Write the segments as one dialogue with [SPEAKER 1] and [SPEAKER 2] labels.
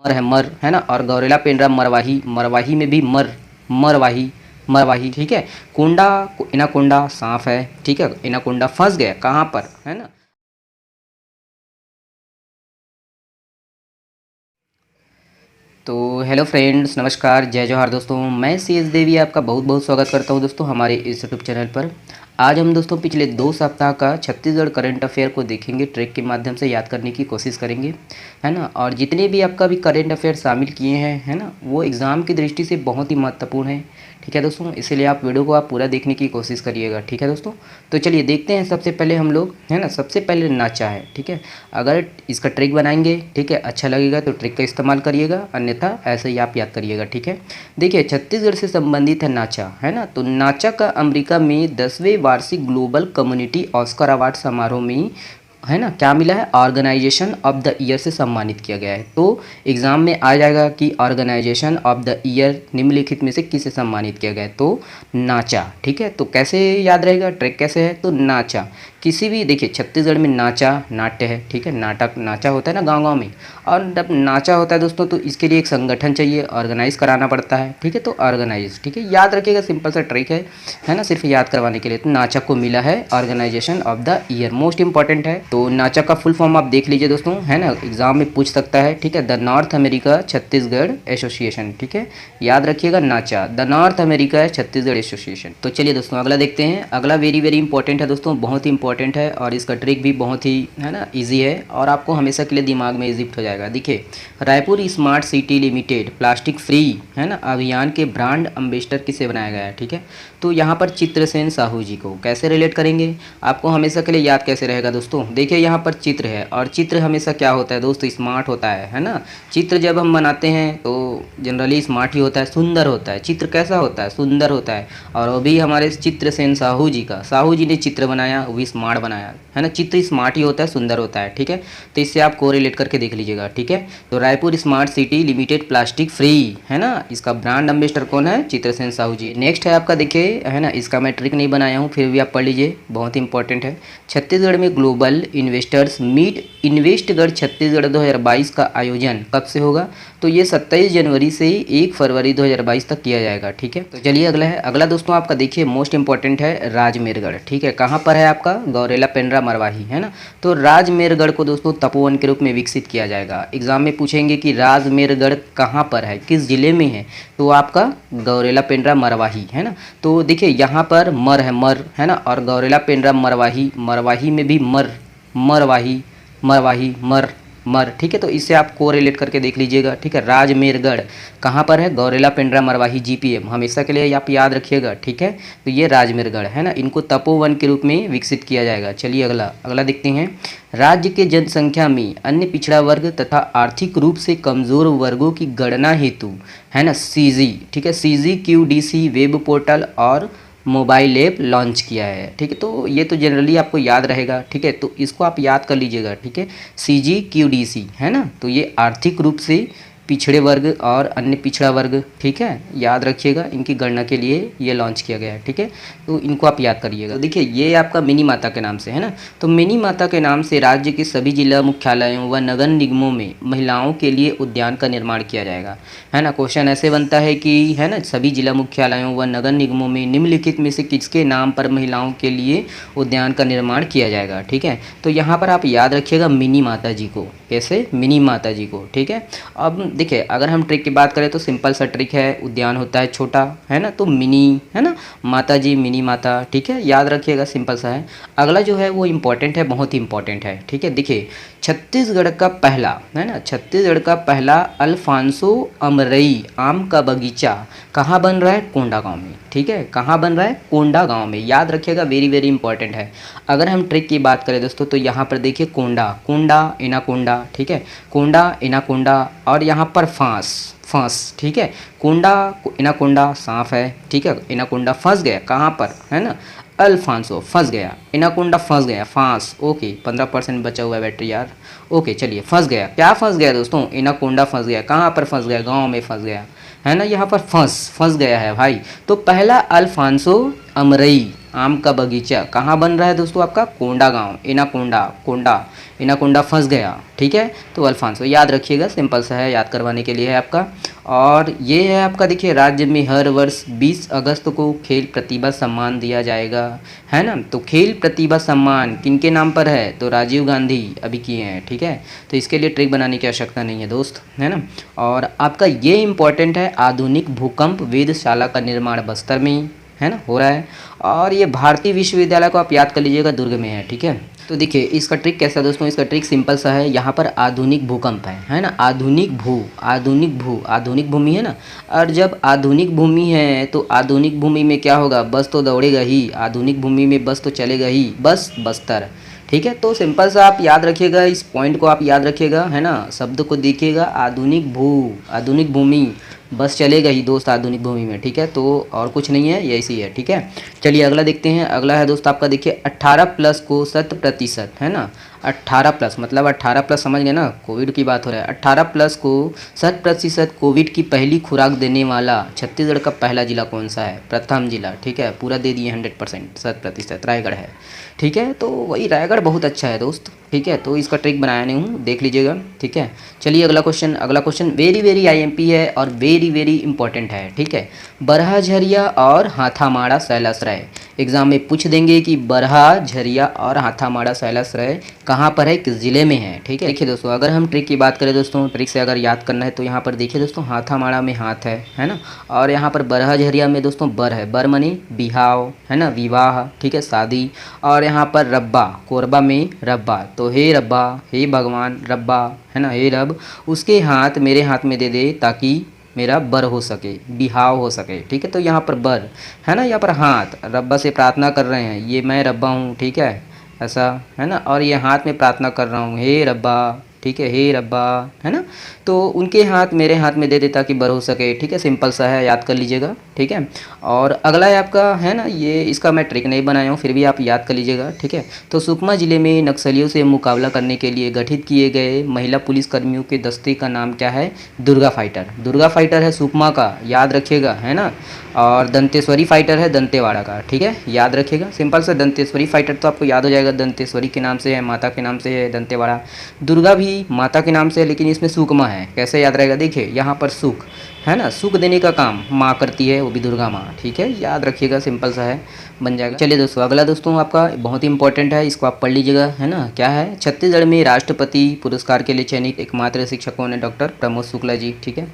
[SPEAKER 1] मर है मर, है ना। और गौरेला पेंड्रा मरवाही, मरवाही में भी मर, मरवाही, मरवाही, ठीक है। कोंडा, इनाकोंडा सांप है, ठीक है। इनाकोंडा फंस गया कहाँ पर, है ना। तो हेलो फ्रेंड्स, नमस्कार, जय जोहार दोस्तों। मैं सी एस देवी आपका बहुत बहुत स्वागत करता हूं दोस्तों हमारे इस यूट्यूब चैनल पर। आज हम दोस्तों पिछले 2 सप्ताह का छत्तीसगढ़ करंट अफेयर को देखेंगे, ट्रैक के माध्यम से याद करने की कोशिश करेंगे, है ना। और जितने भी आपका भी करंट अफेयर शामिल किए हैं, है ना, वो एग्ज़ाम की दृष्टि से बहुत ही महत्वपूर्ण है, ठीक है दोस्तों। इसीलिए आप वीडियो को आप पूरा देखने की कोशिश करिएगा, ठीक है दोस्तों। तो चलिए देखते हैं। सबसे पहले हम लोग, है ना, सबसे पहले नाचा है, ठीक है। अगर इसका ट्रिक बनाएंगे, ठीक है, अच्छा लगेगा तो ट्रिक का इस्तेमाल करिएगा, अन्यथा ऐसे ही आप याद करिएगा, ठीक है। देखिए छत्तीसगढ़ से संबंधित है नाचा, है ना। तो नाचा का अमेरिका में 10वें वार्षिक ग्लोबल कम्युनिटी ऑस्कर अवार्ड समारोह में, है ना, क्या मिला है, ऑर्गेनाइजेशन ऑफ द ईयर से सम्मानित किया गया है। तो एग्जाम में आ जाएगा कि ऑर्गेनाइजेशन ऑफ द ईयर निम्नलिखित में से किसे सम्मानित किया गया है, तो नाचा, ठीक है। तो कैसे याद रहेगा, ट्रैक कैसे है, तो नाचा किसी भी, देखिए छत्तीसगढ़ में नाचा नाट्य है, ठीक है। नाटक नाचा होता है ना गांव गांव में, और जब नाचा होता है दोस्तों तो इसके लिए एक संगठन चाहिए, ऑर्गेनाइज कराना पड़ता है, ठीक है। तो ऑर्गेनाइज, ठीक है, याद रखिएगा, सिंपल सा ट्रिक है ना, सिर्फ याद करवाने के लिए। तो नाचा को मिला है organisation of the year, most important है। तो नाचा का फुल फॉर्म आप देख लीजिए दोस्तों, है ना, एग्जाम में पूछ सकता है, ठीक है। The north America Chhattisgarh association, ठीक है, याद रखिएगा नाचा, the north America Chhattisgarh association. तो चलिए दोस्तों अगला देखते हैं। अगला वेरी वेरी इंपॉर्टेंट है दोस्तों, बहुत ही इंपॉर्टेंट है, और इसका ट्रिक भी बहुत ही, है ना, ईजी है, और आपको हमेशा के लिए दिमाग में इजिप्ट हो जाएगा। देखिए Raipur smart city limited plastic free, है ना, अभियान के ब्रांड एम्बेसडर किसे बनाया गया है, ठीक है। तो यहाँ पर चित्रसेन साहू जी को कैसे रिलेट करेंगे, आपको हमेशा के लिए याद कैसे रहेगा दोस्तों। देखिए यहाँ पर चित्र है, और चित्र हमेशा क्या होता है दोस्तों, स्मार्ट होता है ना। चित्र जब हम बनाते हैं तो जनरली स्मार्ट ही होता है, सुंदर होता है। चित्र कैसा होता है, सुंदर होता है। और वो भी हमारे चित्रसेन साहू जी का, साहू जी ने चित्र बनाया, वो भी स्मार्ट बनाया, है ना। चित्र स्मार्ट ही होता है, सुंदर होता है, ठीक है। तो इससे आप कोरिलेट करके देख लीजिएगा, ठीक है। तो Raipur smart city limited plastic free, है ना, इसका ब्रांड एम्बेसडर कौन है, चित्रसेन साहू जी। नेक्स्ट है आपका, देखिए, है ना, इसका मैं ट्रिक नहीं बनाया हूँ, फिर भी आप पढ़ लीजिए, बहुत इंपॉर्टेंट है। छत्तीसगढ़ में ग्लोबल इन्वेस्टर्स मीट इन्वेस्टगढ़ छत्तीसगढ़ 2022 का आयोजन कब से होगा, तो ये 27 जनवरी से 1 फरवरी 2022 तक किया जाएगा, ठीक है। तो चलिए अगला है। अगला दोस्तों आपका देखिए मोस्ट इंपॉर्टेंट है, राजमेरगढ़, ठीक है। कहाँ पर है आपका, गौरेला पेंड्रा मरवाही, है ना। तो राजमेरगढ़ को दोस्तों तपोवन के रूप में विकसित किया जाएगा। एग्जाम में पूछेंगे कि राजमेरगढ़ कहाँ पर है, किस जिले में है, तो आपका गौरेला पेंड्रा मरवाही, है ना। तो देखिए यहाँ पर मर है मर, है ना, और गौरेला पेंड्रा मरवाही, मरवाही में भी मर, मरवाही, मरवाही, मर, मर, ठीक है। तो इससे आप को रिलेट करके देख लीजिएगा, ठीक है। राजमेरगढ़ कहाँ पर है, गौरेला पेंड्रा मरवाही जीपीएम, हमेशा के लिए आप याद रखिएगा, ठीक है। तो ये राजमेरगढ़, है ना, इनको तपोवन के रूप में विकसित किया जाएगा। चलिए अगला अगला देखते हैं। राज्य के जनसंख्या में अन्य पिछड़ा वर्ग तथा आर्थिक रूप से कमजोर वर्गों की गणना हेतु, है ना, सीजी, ठीक है, CGQDC वेब पोर्टल और मोबाइल ऐप लॉन्च किया है, ठीक है। तो ये तो जनरली आपको याद रहेगा, ठीक है। तो इसको आप याद कर लीजिएगा, ठीक है, CGQDC, है ना। तो ये आर्थिक रूप से पिछड़े वर्ग और अन्य पिछड़ा वर्ग, ठीक है, याद रखिएगा, इनकी गणना के लिए ये लॉन्च किया गया है, ठीक है। तो इनको आप याद करिएगा। तो देखिए ये आपका मिनी माता के नाम से, है ना। तो मिनी माता के नाम से राज्य के सभी जिला मुख्यालयों व नगर निगमों में महिलाओं के लिए उद्यान का निर्माण किया जाएगा, है ना। क्वेश्चन ऐसे बनता है कि, है ना, सभी जिला मुख्यालयों व नगर निगमों में निम्नलिखित में से किसके नाम पर महिलाओं के लिए उद्यान का निर्माण किया जाएगा, ठीक है। तो यहाँ पर आप याद रखिएगा मिनी माता जी को, कैसे, मिनी माता जी को, ठीक है। अब देखिए अगर हम ट्रिक की बात करें तो सिंपल सा ट्रिक है, उद्यान होता है छोटा, है ना, तो मिनी, है ना, माता जी मिनी माता, ठीक है, याद रखिएगा, सिंपल सा है। अगला जो है वो इम्पोर्टेंट है, बहुत ही इंपॉर्टेंट है, ठीक है। देखिए छत्तीसगढ़ का पहला, है ना, छत्तीसगढ़ का पहला अल्फांसो अमरई आम का बगीचा कहाँ बन रहा है, कोंडागांव में, ठीक है। कहाँ बन रहा है, कोंडागांव में, याद रखिएगा, वेरी वेरी इंपॉर्टेंट है। अगर हम ट्रिक की बात करें दोस्तों तो यहाँ पर देखिए कोंडा, कोंडा इनाकोंडा, ठीक है, कोंडा इनाकोंडा, और यहाँ पर फांस, फांस, ठीक है। कोंडा इनाकोंडा सांप है, ठीक है। इनाकोंडा फंस गया कहाँ पर, है ना, अल्फांसो फंस गया, इनाकोंडा फंस गया, फांस, ओके, 15% बचा हुआ है बैटरी यार, ओके। चलिए फंस गया, क्या फंस गया दोस्तों, इनाकोंडा फंस गया, कहाँ पर फंस गया, गांव में फंस गया, है ना, यहाँ पर फंस गया है भाई। तो पहला अल्फांसो अमरई, आम का बगीचा कहाँ बन रहा है दोस्तों? आपका कोंडा गांव, इनाकोंडा फंस गया। ठीक है, तो अल्फांसो याद रखिएगा, सिंपल सा है, याद करवाने के लिए है आपका। और ये है आपका, देखिए, राज्य में हर वर्ष 20 अगस्त को खेल प्रतिभा सम्मान दिया जाएगा, है ना। तो खेल प्रतिभा सम्मान किनके नाम पर है? तो राजीव गांधी अभी किए हैं। ठीक है, तो इसके लिए ट्रिक बनाने की आवश्यकता नहीं है दोस्त, है ना। और आपका ये इम्पोर्टेंट है, आधुनिक भूकंप वेधशाला का निर्माण बस्तर में ही, है ना, हो रहा है। और ये भारतीय विश्वविद्यालय को आप याद कर लीजिएगा, दुर्ग में है। ठीक है, तो देखिए इसका ट्रिक कैसा है दोस्तों? इसका ट्रिक सिंपल सा है, यहाँ पर आधुनिक भूकंप है ना, आधुनिक भूमि है ना। और जब आधुनिक भूमि है तो आधुनिक भूमि में क्या होगा? बस तो दौड़ेगा ही, आधुनिक भूमि में बस तो चलेगा ही, बस बस्तर। ठीक है, तो सिंपल सा आप याद रखिएगा, इस पॉइंट को आप याद रखिएगा, है ना। शब्द को देखिएगा, आधुनिक भूमि, बस चलेगा ही दोस्त आधुनिक भूमि में। ठीक है, तो और कुछ नहीं है, यही है। ठीक है, चलिए अगला देखते हैं। अगला है दोस्त आपका, देखिए 18+ को 100%, है ना। 18+ मतलब 18+ समझ गए ना, कोविड की बात हो रहा है। 18+ को 100% कोविड की पहली खुराक देने वाला छत्तीसगढ़ का पहला जिला कौन सा है? प्रथम जिला। ठीक है, पूरा दे दिए 100%, 100% रायगढ़ है। ठीक है, तो वही रायगढ़ बहुत अच्छा है दोस्त। ठीक है, तो इसका ट्रिक बनाया नहीं हूँ, देख लीजिएगा। ठीक है, चलिए अगला क्वेश्चन वेरी आईएमपी है और वेरी इंपॉर्टेंट है। ठीक है, बरहा झरिया और हाथामाड़ा शैलाश्रय, एग्जाम में पूछ देंगे कि बरहा झरिया और हाथामाड़ा शैलाश्रय कहाँ पर है, किस जिले में है। ठीक है, देखिए दोस्तों, अगर हम ट्रिक की बात करें दोस्तों, ट्रिक से अगर याद करना है तो यहाँ पर देखिए दोस्तों, हाथामाड़ा में हाथ है ना। और यहाँ पर बरहा झरिया में दोस्तों बर है, बर मनी बिहाव, है ना, विवाह। ठीक है, शादी। और यहाँ पर रब्बा, कोरबा में रब्बा, तो हे रब्बा, हे भगवान रब्बा, है ना, हे रब, उसके हाथ मेरे हाथ में दे दे ताकि मेरा बर हो सके, बिहाव हो सके। ठीक है, तो यहाँ पर बर है ना, यहाँ पर हाथ, रब्बा से प्रार्थना कर रहे हैं, ये मैं रब्बा हूँ। ठीक है, ऐसा है ना। और ये हाथ में प्रार्थना कर रहा हूँ, हे रब्बा। ठीक है, हे रब्बा, है ना। तो उनके हाथ मेरे हाथ में दे देता कि बर हो सके। ठीक है, सिंपल सा है, याद कर लीजिएगा। ठीक है, और अगला है आपका, है ना, ये इसका मैं ट्रिक नहीं बनाया हूँ, फिर भी आप याद कर लीजिएगा। ठीक है, तो सुकमा जिले में नक्सलियों से मुकाबला करने के लिए गठित किए गए महिला पुलिस कर्मियों के दस्ते का नाम क्या है? दुर्गा फाइटर है सुकमा का, याद रखिएगा, है ना। और दंतेश्वरी फाइटर है दंतेवाड़ा का। ठीक है, याद रखिएगा, सिंपल सा, दंतेश्वरी फाइटर तो आपको याद हो जाएगा, दंतेश्वरी के नाम से है, माता के नाम से है दंतेवाड़ा। दुर्गा भी माता के नाम से है, लेकिन इसमें सुकमा है, कैसे याद रहेगा? देखिए यहाँ पर सुख है ना, सुख देने का काम माँ करती है, वो भी दुर्गा माँ। ठीक है, याद रखिएगा, सिंपल सा है, बन जाएगा। चलिए दोस्तों, अगला दोस्तों आपका बहुत ही इंपॉर्टेंट है, इसको आप पढ़ लीजिएगा, है ना। क्या है? छत्तीसगढ़ में राष्ट्रपति पुरस्कार के लिए चयनित एकमात्र शिक्षक कौन है? डॉक्टर प्रमोद शुक्ला जी। ठीक है,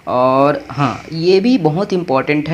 [SPEAKER 1] और हाँ, ये भी बहुत इंपॉर्टेंट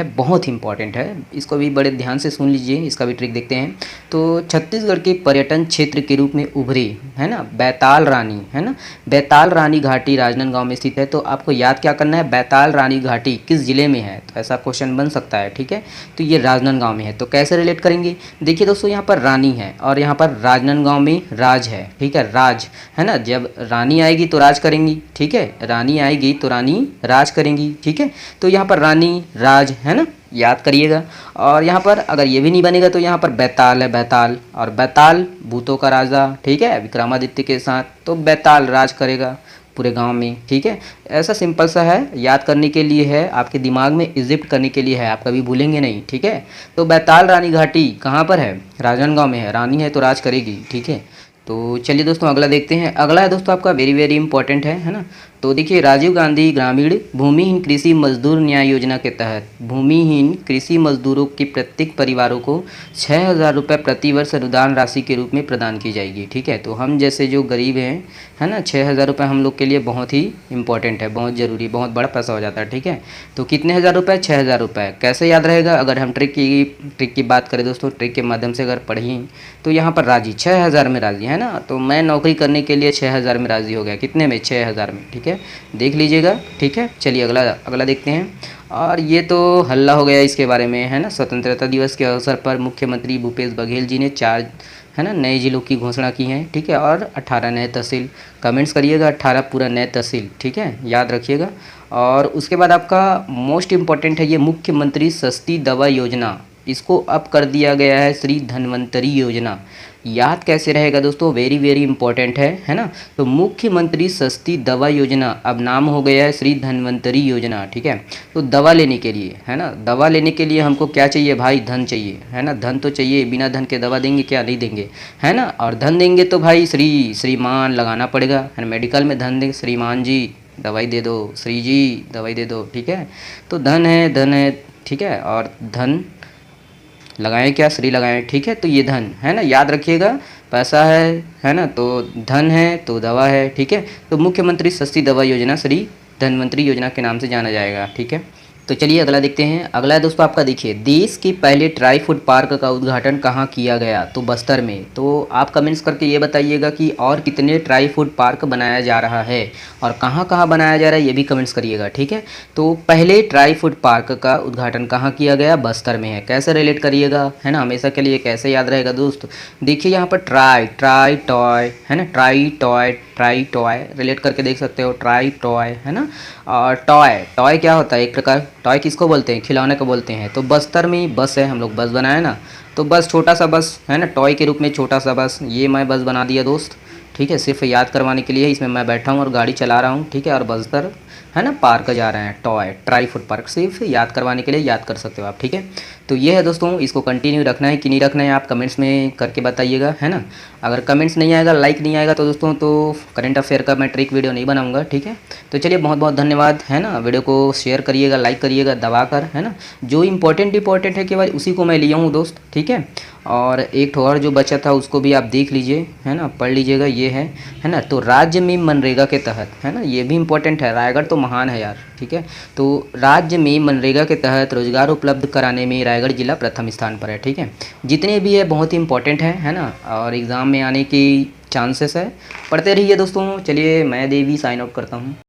[SPEAKER 1] है, इसको भी बड़े ध्यान से सुन लीजिए, इसका भी ट्रिक देखते हैं। तो छत्तीसगढ़ के पर्यटन क्षेत्र के रूप में उभरे, है ना, बैताल रानी, है ना, बैताल रानी घाटी राजनांदगांव में स्थित है। तो आपको याद क्या करना है? बैताल रानी घाटी किस जिले में है? तो ऐसा क्वेश्चन बन सकता है। ठीक है, तो ये राजनांदगांव में है, तो कैसे रिलेट करेंगे? देखिए दोस्तों, यहाँ पर रानी है और यहाँ पर राजनांदगांव में राज है। ठीक है, राज, है ना, जब रानी आएगी तो राज करेंगी। ठीक है, रानी आएगी तो रानी राज करेंगी। ठीक है, तो यहाँ पर रानी राज, है ना, याद करिएगा। और यहाँ पर अगर ये भी नहीं बनेगा तो यहाँ पर बैताल है, बैताल, और बैताल भूतों का राजा। ठीक है, विक्रमादित्य के साथ, तो बैताल राज करेगा पूरे गांव में। ठीक है, ऐसा सिंपल सा है, याद करने के लिए है, आपके दिमाग में इजिप्ट करने के लिए है, आप कभी भूलेंगे नहीं। ठीक है, तो बैताल रानी घाटी कहाँ पर है? राजनांदगांव में है, रानी है तो राज करेगी। ठीक है, तो चलिए दोस्तों अगला देखते हैं। अगला है दोस्तों आपका वेरी इंपॉर्टेंट है ना। तो देखिए, राजीव गांधी ग्रामीण भूमिहीन कृषि मजदूर न्याय योजना के तहत भूमिहीन कृषि मजदूरों के प्रत्येक परिवारों को 6,000 रुपये प्रति वर्ष अनुदान राशि के रूप में प्रदान की जाएगी। ठीक है, तो हम जैसे जो गरीब हैं, है ना, 6,000 रुपये हम लोग के लिए बहुत ही इंपॉर्टेंट है, बहुत ज़रूरी, बहुत बड़ा पैसा हो जाता है। ठीक है, तो कितने हज़ार रुपये? 6,000 रुपये। कैसे याद रहेगा? अगर हम ट्रिक की बात करें दोस्तों, ट्रिक के माध्यम से अगर पढ़ें तो यहाँ पर राजी 6,000 में राजी, है ना, तो मैं नौकरी करने के लिए 6,000 में राजी हो गया। कितने में? 6,000 में। ठीक है, देख लीजिएगा। ठीक है, चलिए अगला देखते हैं। और ये तो हल्ला हो गया इसके बारे में, है ना। स्वतंत्रता दिवस के अवसर पर मुख्यमंत्री भूपेश बघेल जी ने 4, है ना, नए जिलों की घोषणा की है। ठीक है, और 18 नए तहसील, कमेंट्स करिएगा, 18 पूरा नए तहसील। ठीक है, याद रखिएगा। और उसके बाद आपका मोस्ट इम्पॉर्टेंट है ये मुख्यमंत्री सस्ती दवा योजना, इसको अब कर दिया गया है श्री धन्वंतरी योजना। याद कैसे रहेगा दोस्तों, वेरी वेरी इंपॉर्टेंट है ना। तो मुख्यमंत्री सस्ती दवा योजना अब नाम हो गया है श्री धन्वंतरी योजना, ठीक है। तो दवा लेने के लिए, है ना, दवा लेने के लिए हमको क्या चाहिए भाई, धन चाहिए, है ना, धन तो चाहिए, बिना धन के दवा देंगे क्या, नहीं देंगे, है ना। और धन देंगे तो भाई श्रीमान लगाना पड़ेगा, है ना, मेडिकल में धन देंगे, श्रीमान जी दवाई दे दो, श्री जी दवाई दे दो, ठीक है। तो धन है, ठीक है, और धन लगाएं क्या, श्री लगाएं, ठीक है। तो ये धन है ना, याद रखिएगा, पैसा है ना, तो धन है तो दवा है, ठीक है। तो मुख्यमंत्री सस्ती दवा योजना श्री धन्वंतरी योजना के नाम से जाना जाएगा, ठीक है। तो चलिए अगला देखते हैं। अगला है दोस्तों आपका, देखिए, देश के पहले ट्राई फूड पार्क का उद्घाटन कहाँ किया गया, तो बस्तर में। तो आप कमेंट्स करके ये बताइएगा कि और कितने ट्राई फूड पार्क बनाया जा रहा है और कहाँ कहाँ बनाया जा रहा है, ये भी कमेंट्स करिएगा, ठीक है। तो पहले ट्राई फूड पार्क का उद्घाटन कहाँ किया गया, बस्तर में है। कैसे रिलेट करिएगा, है ना, हमेशा के लिए कैसे याद रहेगा दोस्त। देखिए यहाँ पर ट्राई टॉय, है ना, ट्राई टॉय रिलेट करके देख सकते हो, ट्राई टॉय, है ना। और टॉय क्या होता है, एक प्रकार टॉय किसको बोलते हैं, खिलौने को बोलते हैं। तो बस्तर में बस है, हम लोग बस बनाए ना, तो बस छोटा सा बस है ना, टॉय के रूप में छोटा सा बस, ये मैं बस बना दिया दोस्त, ठीक है। सिर्फ याद करवाने के लिए इसमें मैं बैठा हूँ और गाड़ी चला रहा हूँ, ठीक है। और बस्तर है ना पार्क जा रहे हैं, ट्राई फूड पार्क, सिर्फ याद करवाने के लिए याद कर सकते हो आप, ठीक है। तो ये है दोस्तों, इसको कंटिन्यू रखना है कि नहीं रखना है, आप कमेंट्स में करके बताइएगा, है ना। अगर कमेंट्स नहीं आएगा, लाइक नहीं आएगा, तो दोस्तों तो करंट अफेयर का मैं ट्रिक वीडियो नहीं बनाऊंगा, ठीक है। तो चलिए बहुत बहुत धन्यवाद, है ना। वीडियो को शेयर करिएगा, लाइक करिएगा दबाकर, है ना। जो इंपॉर्टेंट है केवल उसी को मैं लिया हूँ दोस्त, ठीक है। और एक ठो और जो बचा था उसको भी आप देख लीजिए, है ना, पढ़ लीजिएगा, ये है ना। तो राज्य में मनरेगा के तहत, है ना, ये भी इंपॉर्टेंट है, रायगढ़ तो महान है यार, ठीक है। तो राज्य में मनरेगा के तहत रोजगार उपलब्ध कराने में रायगढ़ जिला प्रथम स्थान पर है, ठीक है। जितने भी है बहुत ही इंपॉर्टेंट है ना, और एग्ज़ाम में आने की चांसेस है, पढ़ते रहिए दोस्तों। चलिए मैं देवी साइन आउट करता हूँ।